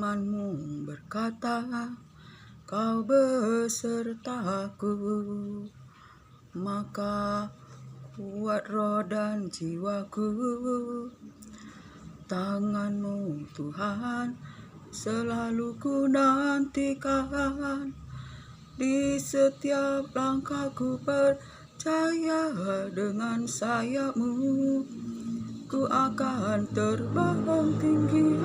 firman-Mu berkata, Kau besertaku, maka kuat roh dan jiwaku. Tangan-Mu Tuhan selalu ku nantikan, di setiap langkahku percaya dengan sayap-Mu. Ku akan terbang tinggi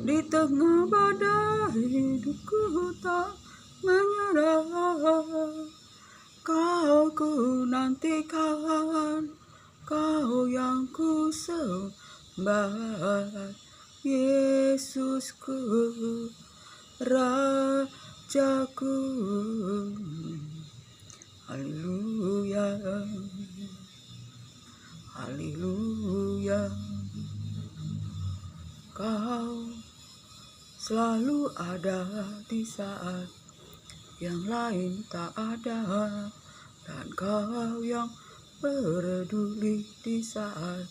di tengah badai, hidupku tak menyerah. Kau ku nantikan, Kau yang ku sembah, Yesusku, Rajaku. Haleluya, haleluya. Kau selalu ada di saat yang lain tak ada, dan Kau yang peduli di saat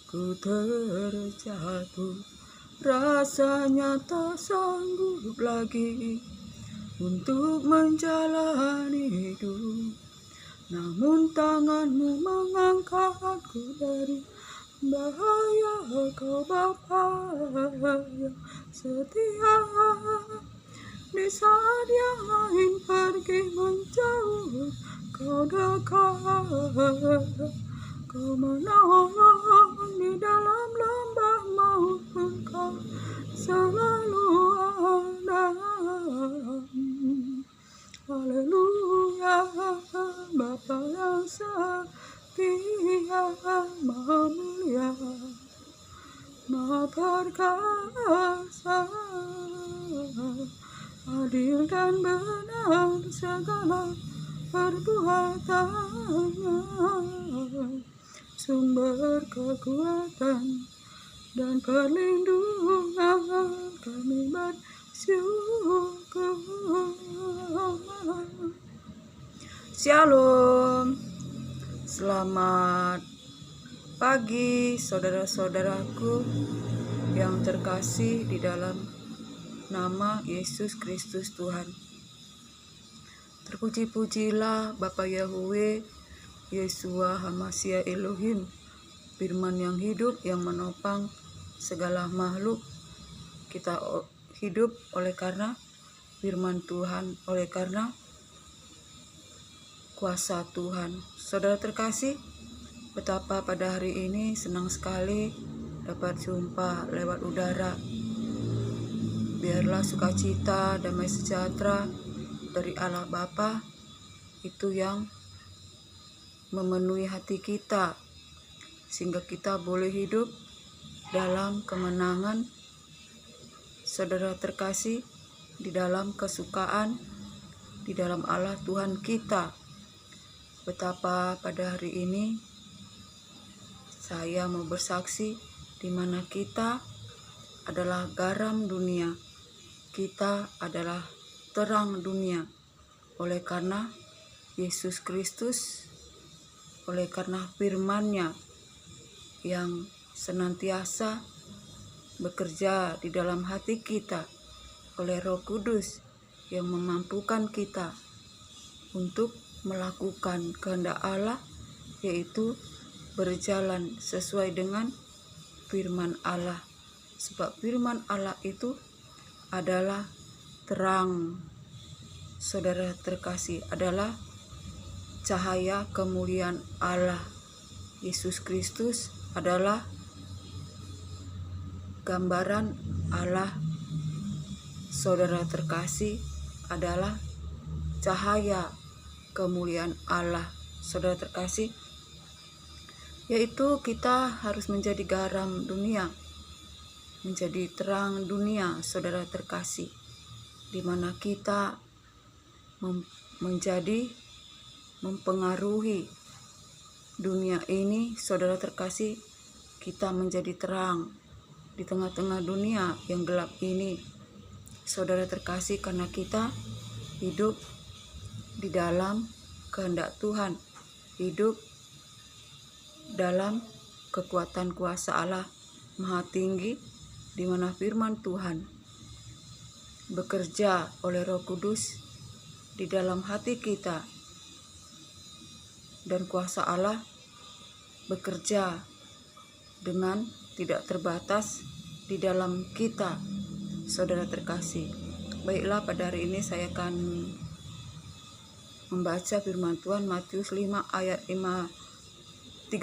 ku terjatuh. Rasanya tak sanggup lagi untuk menjalani hidup, namun tangan-Mu mengangkatku dari bahaya. Kau Bapa yang setia, di saat yang lain pergi menjauh, Kau dekat. Kau menolong di dalam lembah maupun Kau selalu ada. Haleluya, Bapa yang setia, Maha mulia, Maha perkasa, adil dan benar segala perbuatannya, sumber kekuatan dan perlindungan kami bersyukur. Shalom, selamat pagi saudara-saudaraku yang terkasih di dalam nama Yesus Kristus Tuhan. Terpuji-pujilah Bapa Yahweh, Yeshua Hamashiach Elohim, firman yang hidup yang menopang segala makhluk. Kita hidup oleh karena firman Tuhan, oleh karena kuasa Tuhan. Saudara terkasih, betapa pada hari ini senang sekali dapat jumpa lewat udara. Biarlah sukacita, damai sejahtera dari Allah Bapa itu yang memenuhi hati kita, sehingga kita boleh hidup dalam kemenangan. Saudara terkasih, di dalam kesukaan, di dalam Allah Tuhan kita. Betapa pada hari ini saya mau bersaksi di mana kita adalah garam dunia, kita adalah terang dunia, oleh karena Yesus Kristus, oleh karena firman-Nya yang senantiasa bekerja di dalam hati kita, oleh Roh Kudus yang memampukan kita untuk melakukan kehendak Allah, yaitu berjalan sesuai dengan firman Allah. Sebab firman Allah itu adalah terang. Saudara terkasih, adalah cahaya kemuliaan Allah. Yesus Kristus adalah gambaran Allah. Saudara terkasih, adalah cahaya kemuliaan Allah. Saudara terkasih, yaitu kita harus menjadi garam dunia, menjadi terang dunia. Saudara terkasih, di mana kita menjadi mempengaruhi dunia ini. Saudara terkasih, kita menjadi terang di tengah-tengah dunia yang gelap ini. Saudara terkasih, karena kita hidup di dalam kehendak Tuhan, hidup dalam kekuatan kuasa Allah Maha Tinggi, di mana firman Tuhan bekerja oleh Roh Kudus di dalam hati kita, dan kuasa Allah bekerja dengan tidak terbatas di dalam kita, saudara terkasih. Baiklah, pada hari ini saya akan membaca firman Tuhan Matius 5 ayat 13.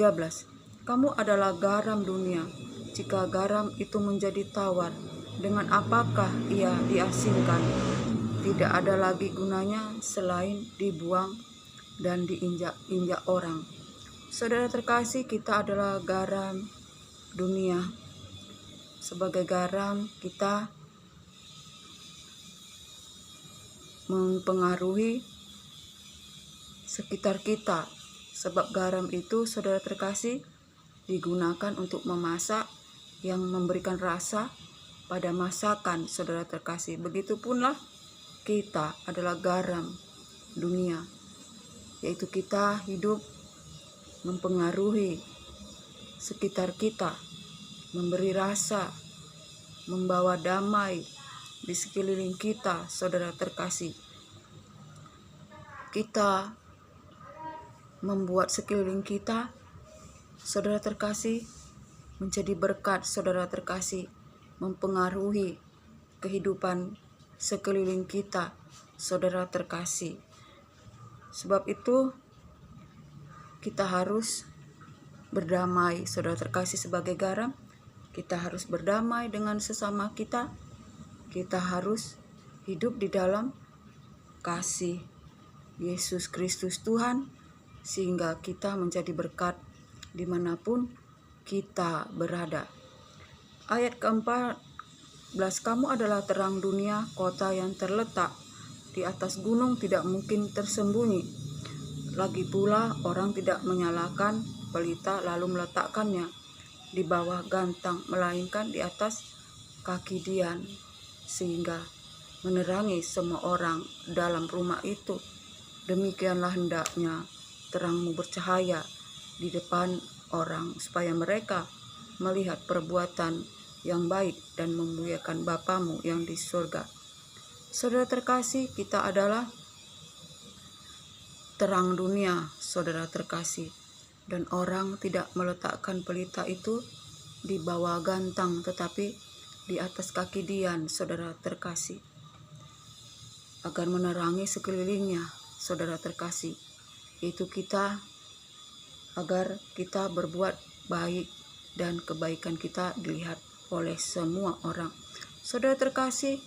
Kamu adalah garam dunia. Jika garam itu menjadi tawar, dengan apakah ia diasinkan? Tidak ada lagi gunanya selain dibuang dan diinjak-injak orang. Saudara terkasih, kita adalah garam dunia. Sebagai garam, kita mempengaruhi sekitar kita. Sebab garam itu, saudara terkasih, digunakan untuk memasak yang memberikan rasa pada masakan, saudara terkasih. Begitupunlah kita adalah garam dunia, yaitu kita hidup mempengaruhi sekitar kita, memberi rasa, membawa damai di sekeliling kita, saudara terkasih. Kita membuat sekeliling kita, saudara terkasih, menjadi berkat, saudara terkasih, mempengaruhi kehidupan sekeliling kita, saudara terkasih. Sebab itu kita harus berdamai, saudara terkasih. Sebagai garam, kita harus berdamai dengan sesama kita. Kita harus hidup di dalam kasih Yesus Kristus Tuhan, sehingga kita menjadi berkat dimanapun kita berada. Ayat ke-14, kamu adalah terang dunia. Kota yang terletak di atas gunung tidak mungkin tersembunyi. Lagi pula orang tidak menyalakan pelita lalu meletakkannya di bawah gantang, melainkan di atas kaki dian, sehingga menerangi semua orang dalam rumah itu. Demikianlah hendaknya terangmu bercahaya di depan orang, supaya mereka melihat perbuatan yang baik dan memuliakan Bapamu yang di surga. Saudara terkasih, kita adalah terang dunia, saudara terkasih. Dan orang tidak meletakkan pelita itu di bawah gantang, tetapi di atas kaki dian, saudara terkasih, agar menerangi sekelilingnya, saudara terkasih. Itu kita, agar kita berbuat baik dan kebaikan kita dilihat oleh semua orang. Saudara terkasih,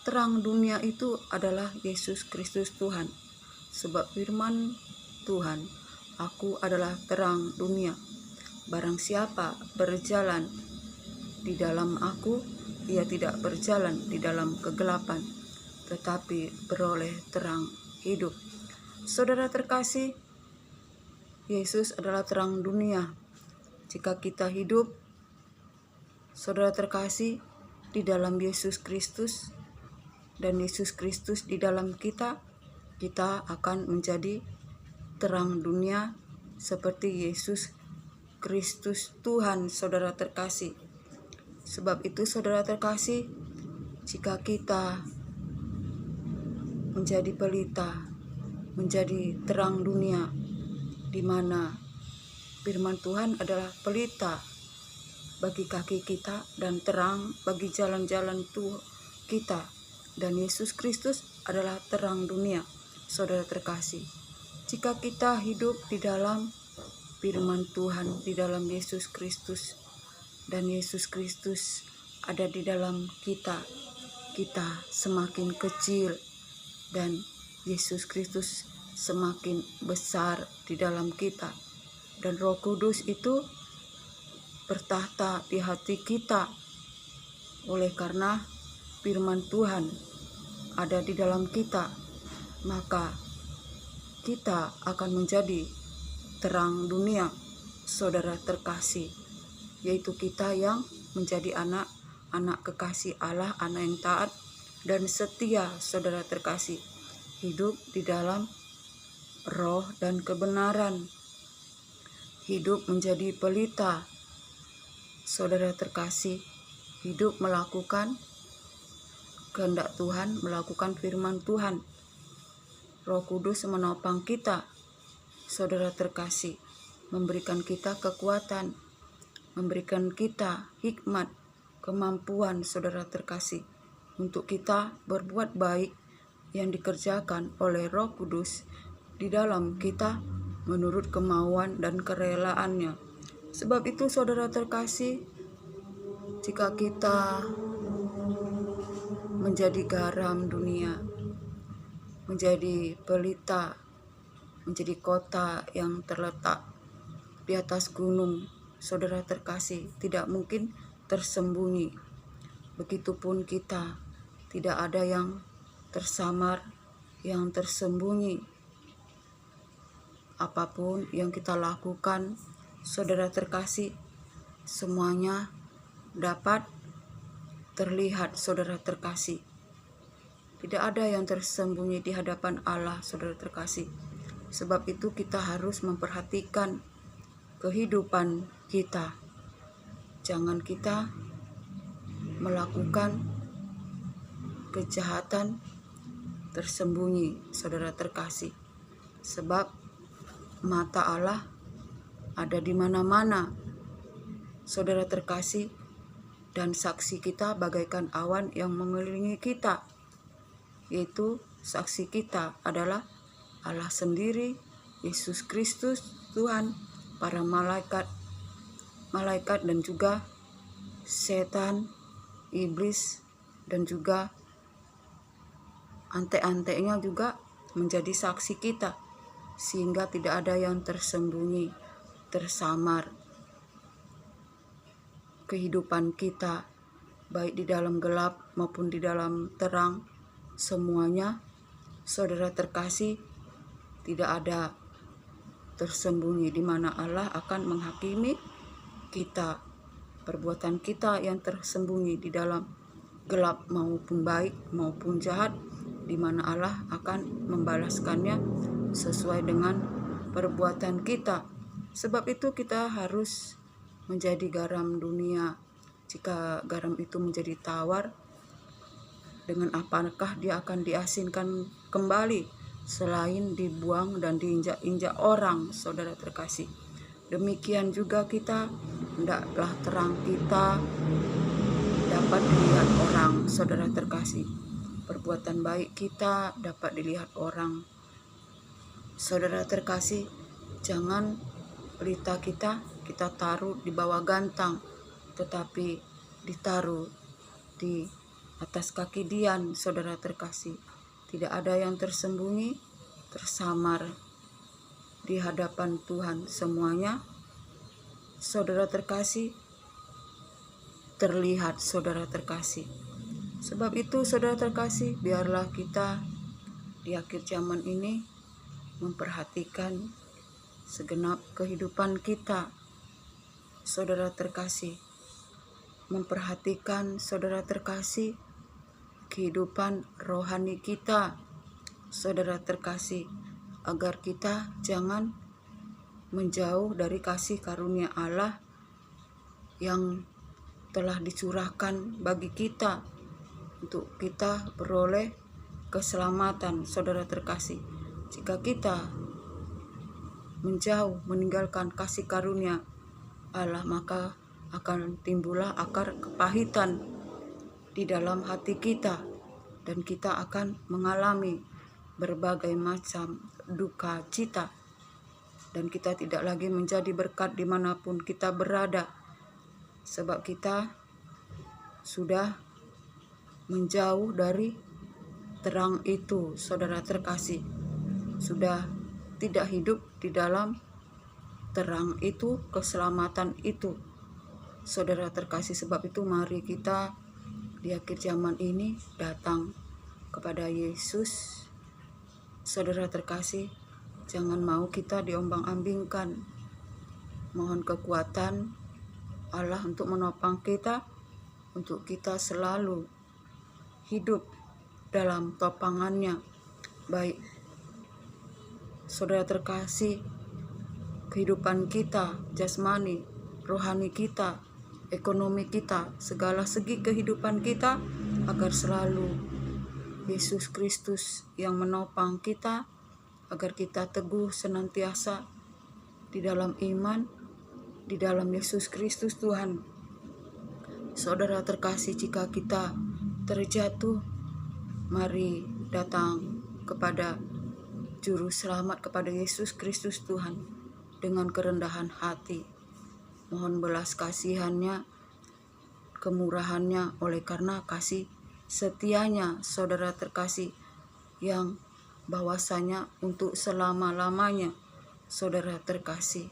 terang dunia itu adalah Yesus Kristus Tuhan. Sebab firman Tuhan, aku adalah terang dunia. Barang siapa berjalan di dalam aku, ia tidak berjalan di dalam kegelapan, tetapi beroleh terang hidup. Saudara terkasih, Yesus adalah terang dunia. Jika kita hidup, saudara terkasih, di dalam Yesus Kristus, dan Yesus Kristus di dalam kita, kita akan menjadi terang dunia seperti Yesus Kristus Tuhan, saudara terkasih. Sebab itu, saudara terkasih, jika kita menjadi pelita, menjadi terang dunia, di mana firman Tuhan adalah pelita bagi kaki kita dan terang bagi jalan-jalan kita, dan Yesus Kristus adalah terang dunia, saudara terkasih. Jika kita hidup di dalam firman Tuhan, di dalam Yesus Kristus, dan Yesus Kristus ada di dalam kita, kita semakin kecil dan Yesus Kristus semakin besar di dalam kita, dan Roh Kudus itu bertahta di hati kita. Oleh karena firman Tuhan ada di dalam kita, maka kita akan menjadi terang dunia, saudara terkasih, yaitu kita yang menjadi anak-anak kekasih Allah, anak yang taat dan setia, saudara terkasih, hidup di dalam roh dan kebenaran, hidup menjadi pelita, saudara terkasih, hidup melakukan kehendak Tuhan, melakukan firman Tuhan. Roh Kudus menopang kita, saudara terkasih, memberikan kita kekuatan, memberikan kita hikmat, kemampuan, saudara terkasih, untuk kita berbuat baik yang dikerjakan oleh Roh Kudus di dalam kita menurut kemauan dan kerelaannya. Sebab itu, saudara terkasih, jika kita menjadi garam dunia, menjadi pelita, menjadi kota yang terletak di atas gunung, saudara terkasih, tidak mungkin tersembunyi. Begitupun kita, tidak ada yang tersamar, yang tersembunyi. Apapun yang kita lakukan, saudara terkasih, semuanya dapat terlihat, saudara terkasih. Tidak ada yang tersembunyi di hadapan Allah, saudara terkasih. Sebab itu kita harus memperhatikan kehidupan kita. Jangan kita melakukan kejahatan tersembunyi, saudara terkasih. Sebab mata Allah ada di mana-mana, saudara terkasih, dan saksi kita bagaikan awan yang mengelilingi kita, yaitu saksi kita adalah Allah sendiri, Yesus Kristus, Tuhan, para malaikat dan juga setan, iblis, dan juga ante-antenya juga menjadi saksi kita, sehingga tidak ada yang tersembunyi, tersamar. Kehidupan kita, baik di dalam gelap maupun di dalam terang, semuanya, saudara terkasih, tidak ada tersembunyi, di mana Allah akan menghakimi kita. Perbuatan kita yang tersembunyi di dalam gelap maupun baik maupun jahat, di mana Allah akan membalaskannya sesuai dengan perbuatan kita. Sebab itu kita harus menjadi garam dunia. Jika garam itu menjadi tawar, dengan apakah dia akan diasinkan kembali selain dibuang dan diinjak-injak orang, saudara terkasih. Demikian juga kita, hendaklah terang kita dapat dilihat orang, saudara terkasih. Perbuatan baik kita dapat dilihat orang. Saudara terkasih, jangan pelita kita taruh di bawah gantang, tetapi ditaruh di atas kaki Dian, saudara terkasih. Tidak ada yang tersembunyi, tersamar di hadapan Tuhan. Semuanya, saudara terkasih, terlihat, saudara terkasih. Sebab itu, saudara terkasih, biarlah kita di akhir zaman ini memperhatikan segenap kehidupan kita, saudara terkasih. Memperhatikan, saudara terkasih, kehidupan rohani kita, saudara terkasih, agar kita jangan menjauh dari kasih karunia Allah yang telah dicurahkan bagi kita untuk kita beroleh keselamatan, saudara terkasih. Jika kita menjauh meninggalkan kasih karunia Allah, maka akan timbullah akar kepahitan di dalam hati kita, dan kita akan mengalami berbagai macam duka cita, dan kita tidak lagi menjadi berkat dimanapun kita berada, sebab kita sudah menjauh dari terang itu, saudara terkasih, sudah tidak hidup di dalam terang itu, keselamatan itu, saudara terkasih. Sebab itu mari kita di akhir zaman ini datang kepada Yesus, saudara terkasih. Jangan mau kita diombang-ambingkan. Mohon kekuatan Allah untuk menopang kita, untuk kita selalu hidup dalam topangannya. Baik, saudara terkasih, kehidupan kita, jasmani, rohani kita, ekonomi kita, segala segi kehidupan kita agar selalu Yesus Kristus yang menopang kita, agar kita teguh senantiasa di dalam iman, di dalam Yesus Kristus Tuhan. Saudara terkasih, jika kita terjatuh, mari datang kepada Juru Selamat, kepada Yesus Kristus Tuhan dengan kerendahan hati. Mohon belas kasihannya, kemurahannya, oleh karena kasih setianya saudara terkasih yang bahwasanya untuk selama-lamanya. Saudara terkasih,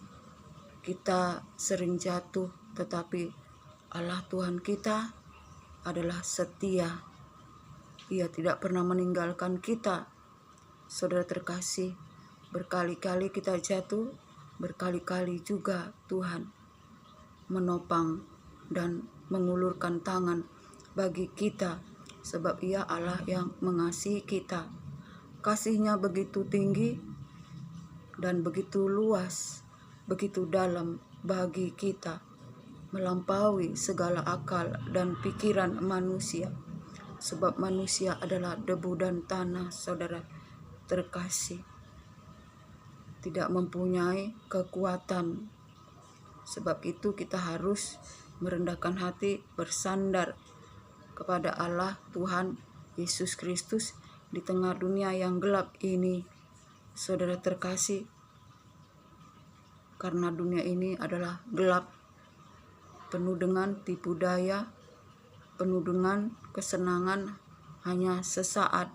kita sering jatuh, tetapi Allah Tuhan kita adalah setia. Ia tidak pernah meninggalkan kita. Saudara terkasih, berkali-kali kita jatuh, berkali-kali juga Tuhan menopang dan mengulurkan tangan bagi kita, sebab Ia Allah yang mengasihi kita. Kasih-Nya begitu tinggi dan begitu luas, begitu dalam bagi kita, melampaui segala akal dan pikiran manusia, sebab manusia adalah debu dan tanah. Saudara terkasih, tidak mempunyai kekuatan. Sebab itu kita harus merendahkan hati, bersandar kepada Allah Tuhan Yesus Kristus di tengah dunia yang gelap ini. Saudara terkasih, karena dunia ini adalah gelap, penuh dengan tipu daya, penuh dengan kesenangan hanya sesaat.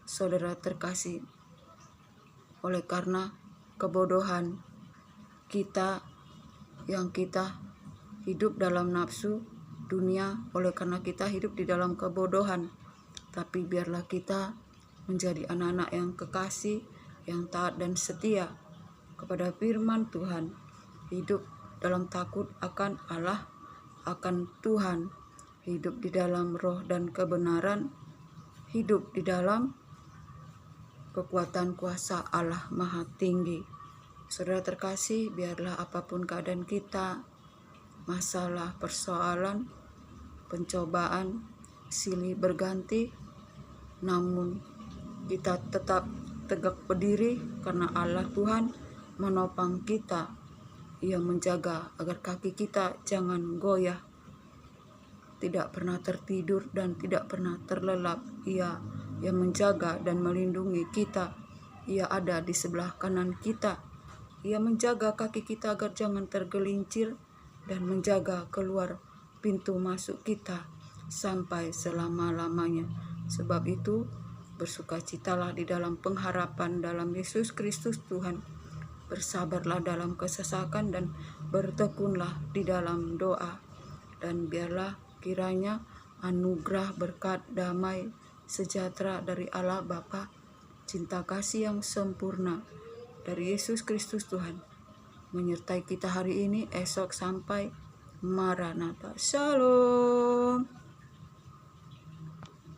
Saudara terkasih, oleh karena kebodohan kita, yang kita hidup dalam nafsu dunia, oleh karena kita hidup di dalam kebodohan. Tapi biarlah kita menjadi anak-anak yang kekasih, yang taat dan setia kepada firman Tuhan, hidup dalam takut akan Allah, akan Tuhan, hidup di dalam roh dan kebenaran, hidup di dalam kekuatan kuasa Allah Maha Tinggi. Saudara terkasih, biarlah apapun keadaan kita, masalah, persoalan, pencobaan, silih berganti, namun kita tetap tegak berdiri karena Allah Tuhan menopang kita. Ia menjaga agar kaki kita jangan goyah, tidak pernah tertidur dan tidak pernah terlelap. Ia yang menjaga dan melindungi kita. Ia ada di sebelah kanan kita. Ia menjaga kaki kita agar jangan tergelincir dan menjaga keluar pintu masuk kita sampai selama-lamanya. Sebab itu, bersukacitalah di dalam pengharapan dalam Yesus Kristus Tuhan. Bersabarlah dalam kesesakan dan bertekunlah di dalam doa. Dan biarlah kiranya anugerah, berkat, damai, sejahtera dari Allah Bapa, cinta kasih yang sempurna dari Yesus Kristus Tuhan menyertai kita hari ini, esok, sampai Maranatha. Shalom.